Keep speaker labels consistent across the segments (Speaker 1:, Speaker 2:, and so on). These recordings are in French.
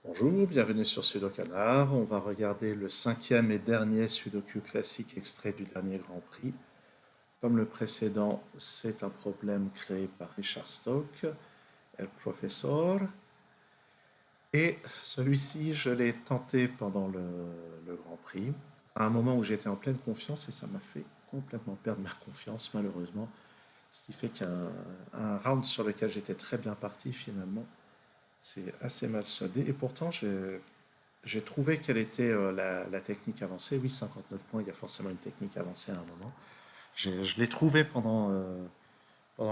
Speaker 1: Bonjour, bienvenue sur Sudokanar. On va regarder le cinquième et dernier Sudoku classique extrait du dernier Grand Prix. Comme le précédent, c'est un problème créé par Richard Stokes, El Professor. Et celui-ci, je l'ai tenté pendant le Grand Prix, à un moment où j'étais en pleine confiance et ça m'a fait complètement perdre ma confiance, malheureusement. Ce qui fait qu'un round sur lequel j'étais très bien parti, finalement, c'est assez mal soldé. Et pourtant, j'ai trouvé quelle était la technique avancée. Oui, 59 points, il y a forcément une technique avancée à un moment. Je l'ai trouvé pendant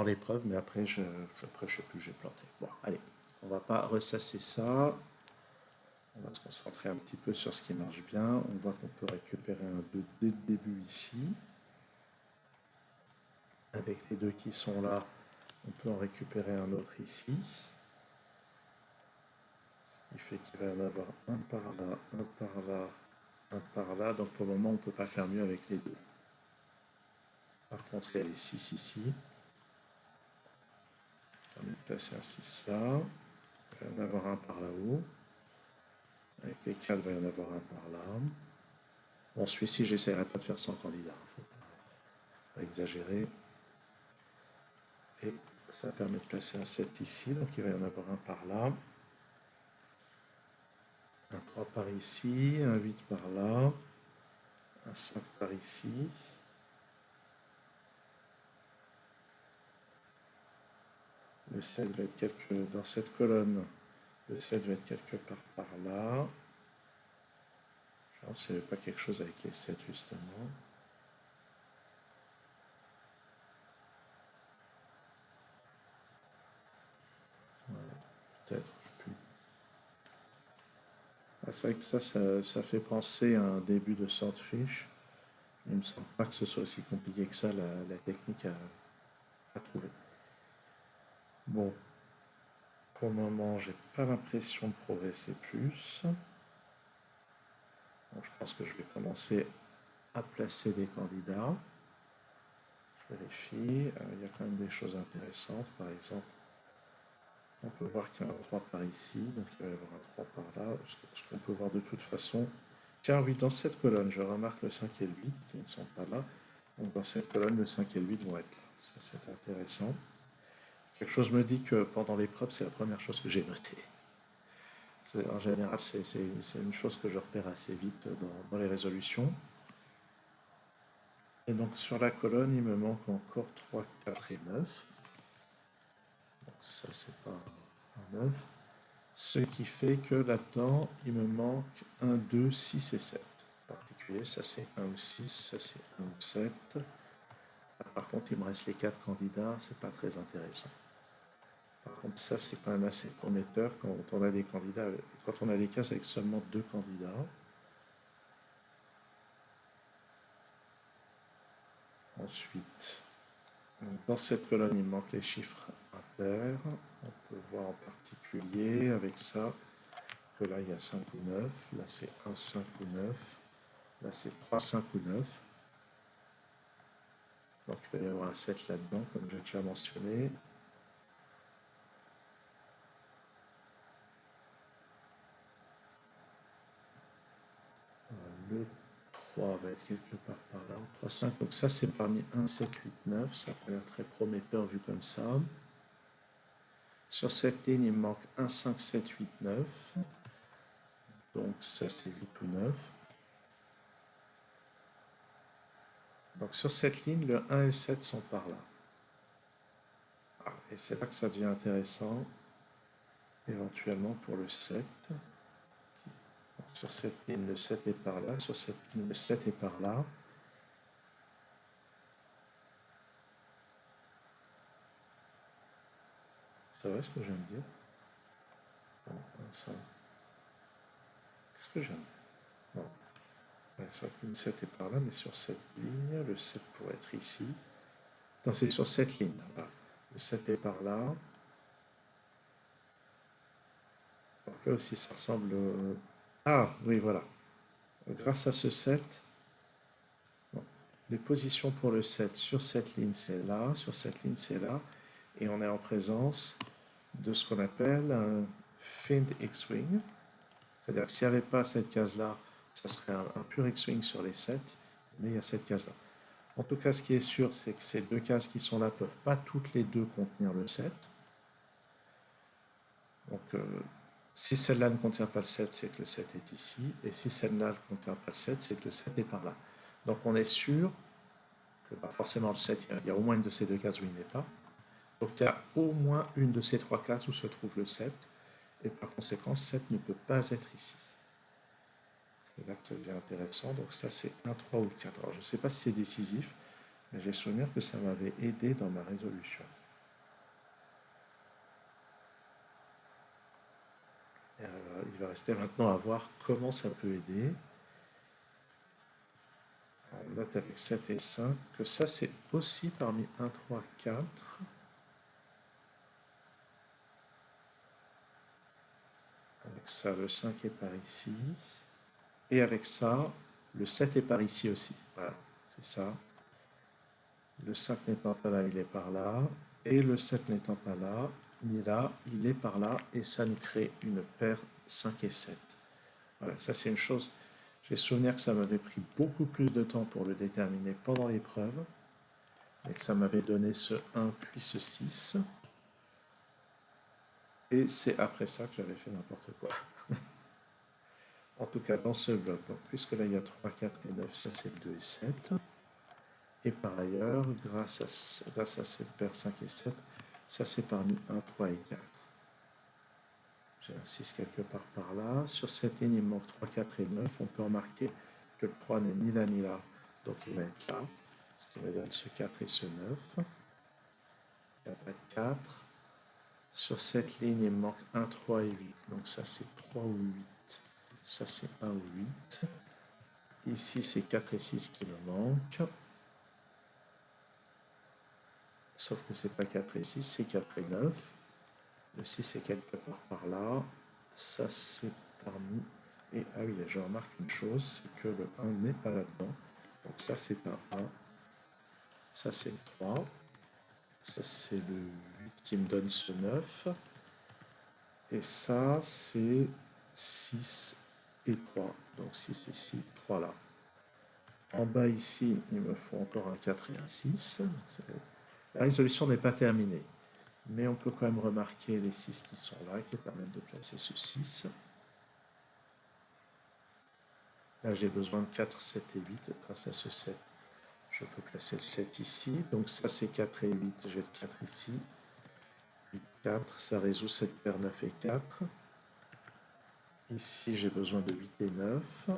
Speaker 1: l'épreuve, mais après, je sais plus, j'ai planté. Bon, allez, on va pas ressasser ça. On va se concentrer un petit peu sur ce qui marche bien. On voit qu'on peut récupérer un 2 dès le début ici. Avec les deux qui sont là, on peut en récupérer un autre ici. Ce qui fait qu'il va y en avoir un par là, un par là, un par là. Donc pour le moment, on ne peut pas faire mieux avec les deux. Par contre, il y a les 6 ici. On va placer un 6 là. Il va y en avoir un par là-haut. Avec les 4, il va y en avoir un par là. Bon, celui-ci, j'essaierai pas de faire 100 candidats. Faut pas exagérer. Et ça permet de placer un 7 ici. Donc il va y en avoir un par là. Un 3 par ici. Un 8 par là. Un 5 par ici. Le 7 va être dans cette colonne. Le 7 va être quelque part par là. Je ne sais pas quelque chose avec les 7 justement. Voilà. Peut-être, je sais plus. Ah, c'est vrai que ça fait penser à un début de Swordfish. Il ne me semble pas que ce soit aussi compliqué que ça, la technique à trouver. Bon, pour le moment, j'ai pas l'impression de progresser plus. Donc, je pense que je vais commencer à placer des candidats. Je vérifie. Il y a quand même des choses intéressantes. Par exemple, on peut voir qu'il y a un 3 par ici. Donc, il va y avoir un 3 par là. Ce qu'on peut voir de toute façon. Tiens, oui, dans cette colonne, je remarque le 5 et le 8 qui ne sont pas là. Donc, dans cette colonne, le 5 et le 8 vont être là. Ça, c'est intéressant. Quelque chose me dit que pendant l'épreuve, c'est la première chose que j'ai notée. En général, c'est une chose que je repère assez vite dans les résolutions. Et donc sur la colonne, il me manque encore 3, 4 et 9. Donc ça, c'est pas un 9. Ce qui fait que là-dedans, il me manque 1, 2, 6 et 7. En particulier, ça c'est 1 ou 6, ça c'est 1 ou 7. Par contre, il me reste les 4 candidats, c'est pas très intéressant. Par contre, ça c'est quand même assez prometteur quand on a des candidats, quand on a des cases avec seulement 2 candidats. Ensuite, dans cette colonne, il manque les chiffres impairs. On peut voir en particulier avec ça que là, il y a 5 ou 9. Là, c'est 1, 5 ou 9. Là, c'est 3, 5 ou 9. Donc, il va y avoir un 7 là-dedans, comme j'ai déjà mentionné. Le 3 va être quelque part par là. 3, 5. Donc, ça, c'est parmi 1, 7, 8, 9. Ça a l'air très prometteur vu comme ça. Sur cette ligne, il me manque 1, 5, 7, 8, 9. Donc, ça, c'est 8 ou 9. Donc sur cette ligne, le 1 et le 7 sont par là. Ah, et c'est là que ça devient intéressant, éventuellement pour le 7. Donc, sur cette ligne, le 7 est par là. Sur cette ligne, le 7 est par là. C'est vrai ce que je viens de dire? Bon, ça. Qu'est-ce que je viens de dire? Bon. Ouais, sur la ligne 7 est par là, mais sur cette ligne, le 7 pourrait être ici. Non, c'est sur cette ligne. Là. Le 7 est par là. Donc là aussi, ça ressemble. Ah, oui, voilà. Grâce à ce 7, bon, les positions pour le 7 sur cette ligne, c'est là. Sur cette ligne, c'est là. Et on est en présence de ce qu'on appelle un Find X-Wing. C'est-à-dire que s'il n'y avait pas cette case-là, ça serait un pur X-Wing sur les 7, mais il y a cette case-là. En tout cas, ce qui est sûr, c'est que ces deux cases qui sont là ne peuvent pas toutes les deux contenir le 7. Donc, si celle-là ne contient pas le 7, c'est que le 7 est ici. Et si celle-là ne contient pas le 7, c'est que le 7 est par là. Donc, on est sûr que forcément le 7, il y a au moins une de ces deux cases où il n'est pas. Donc, il y a au moins une de ces trois cases où se trouve le 7. Et par conséquent, 7 ne peut pas être ici. C'est là que ça devient intéressant. Donc, ça, c'est 1, 3 ou 4. Alors, je ne sais pas si c'est décisif, mais j'ai souvenir que ça m'avait aidé dans ma résolution. Il va rester maintenant à voir comment ça peut aider. On note avec 7 et 5 que ça c'est aussi parmi 1, 3, 4. Avec ça, le 5 est par ici. Et avec ça, le 7 est par ici aussi. Voilà, c'est ça. Le 5 n'étant pas là, il est par là. Et le 7 n'étant pas là, ni là, il est par là. Et ça nous crée une paire 5 et 7. Voilà, ça c'est une chose. J'ai souvenir que ça m'avait pris beaucoup plus de temps pour le déterminer pendant l'épreuve. Et que ça m'avait donné ce 1 puis ce 6. Et c'est après ça que j'avais fait n'importe quoi. En tout cas, dans ce bloc. Donc, puisque là, il y a 3, 4 et 9, ça c'est 2 et 7. Et par ailleurs, grâce à cette paire 5 et 7, ça c'est parmi 1, 3 et 4. J'ai un 6 quelque part par là. Sur cette ligne, il me manque 3, 4 et 9. On peut remarquer que le 3 n'est ni là ni là. Donc il va être là. Ce qui me donne ce 4 et ce 9. Il n'y a pas de 4. Sur cette ligne, il me manque 1, 3 et 8. Donc ça c'est 3 ou 8. Ça c'est 1 ou 8. Ici c'est 4 et 6 qui me manquent. Sauf que c'est pas 4 et 6, c'est 4 et 9. Le 6 est quelque part par là. Ça c'est parmi... Et ah oui, je remarque une chose, c'est que le 1 n'est pas là-dedans. Donc ça c'est un 1. Ça c'est le 3. Ça c'est le 8 qui me donne ce 9. Et ça c'est 6 et 3. Donc 6 et 6, 3 là. En bas ici, il me faut encore un 4 et un 6. La résolution n'est pas terminée. Mais on peut quand même remarquer les 6 qui sont là, qui permettent de placer ce 6. Là, j'ai besoin de 4, 7 et 8. Grâce à ce 7, je peux placer le 7 ici. Donc ça, c'est 4 et 8. J'ai le 4 ici. 8, 4. Ça résout cette paire 9 et 4. Ici, j'ai besoin de 8 et 9.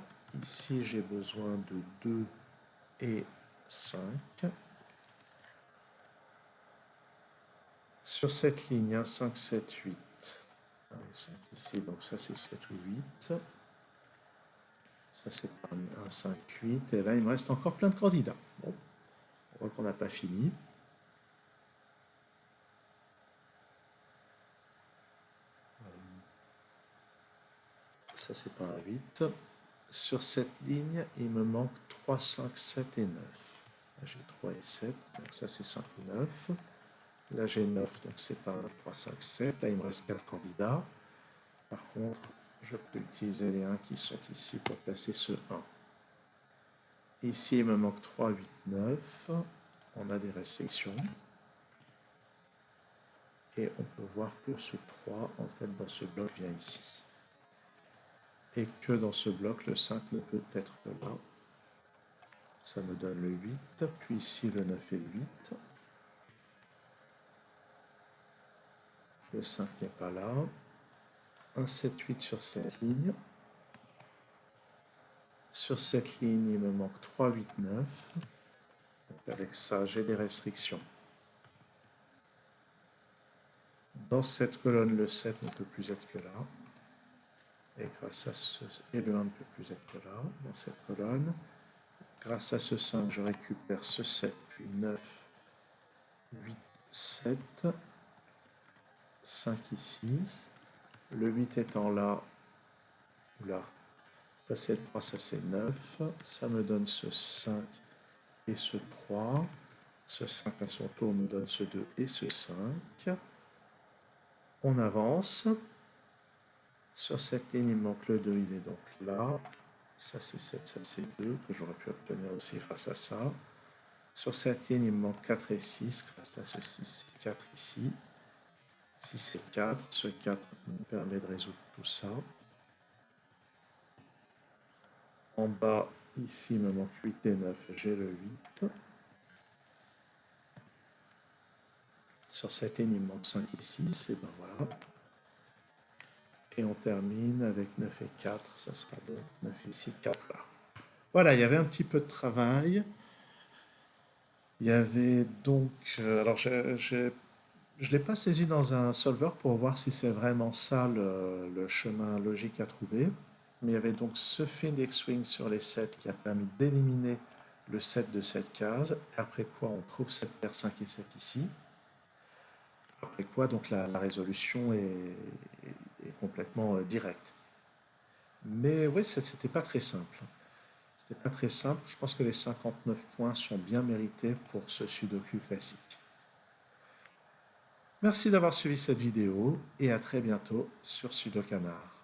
Speaker 1: Ici, j'ai besoin de 2 et 5. Sur cette ligne, 5, 7, 8. 5 ici, donc ça c'est 7 ou 8. Ça c'est 1, 5, 8. Et là, il me reste encore plein de candidats. Bon, on voit qu'on n'a pas fini. Ça c'est pas un 8. Sur cette ligne, il me manque 3, 5, 7 et 9. Là, j'ai 3 et 7, donc ça c'est 5 ou 9. Là j'ai 9, donc c'est pas 1, 3, 5, 7. Là, il me reste 4 candidats. Par contre, je peux utiliser les 1 qui sont ici pour placer ce 1. Ici, il me manque 3, 8, 9. On a des restrictions. Et on peut voir que ce 3, en fait, dans ce bloc, vient ici. Et que dans ce bloc, le 5 ne peut être que là. Ça me donne le 8. Puis ici, le 9 et le 8. Le 5 n'est pas là. 1, 7, 8 sur cette ligne. Sur cette ligne, il me manque 3, 8, 9. Donc avec ça, j'ai des restrictions. Dans cette colonne, le 7 ne peut plus être que là. Et grâce à ce... Et le 1 ne peut plus être que là, dans cette colonne. Grâce à ce 5, je récupère ce 7, puis 9, 8, 7. 5 ici. Le 8 étant là, ou là, ça c'est 3, ça c'est 9. Ça me donne ce 5 et ce 3. Ce 5 à son tour me donne ce 2 et ce 5. On avance. Sur cette ligne, il me manque le 2, il est donc là. Ça c'est 7, ça c'est 2, que j'aurais pu obtenir aussi grâce à ça. Sur cette ligne, il me manque 4 et 6, grâce à ce 6 et 4 ici. 6 et 4, ce 4 me permet de résoudre tout ça. En bas, ici, il me manque 8 et 9, j'ai le 8. Sur cette ligne, il me manque 5 et 6, et ben voilà. Et on termine avec 9 et 4, ça sera donc 9 ici, 4 là. Voilà, il y avait un petit peu de travail. Il y avait donc... alors, je ne l'ai pas saisi dans un solver pour voir si c'est vraiment ça le chemin logique à trouver. Mais il y avait donc ce find X-Wing sur les 7 qui a permis d'éliminer le 7 de cette case. Après quoi, on trouve cette paire 5 et 7 ici. Après quoi, donc la résolution est complètement directe. Mais oui, c'était pas très simple. C'était pas très simple. Je pense que les 59 points sont bien mérités pour ce Sudoku classique. Merci d'avoir suivi cette vidéo et à très bientôt sur Sudokanar.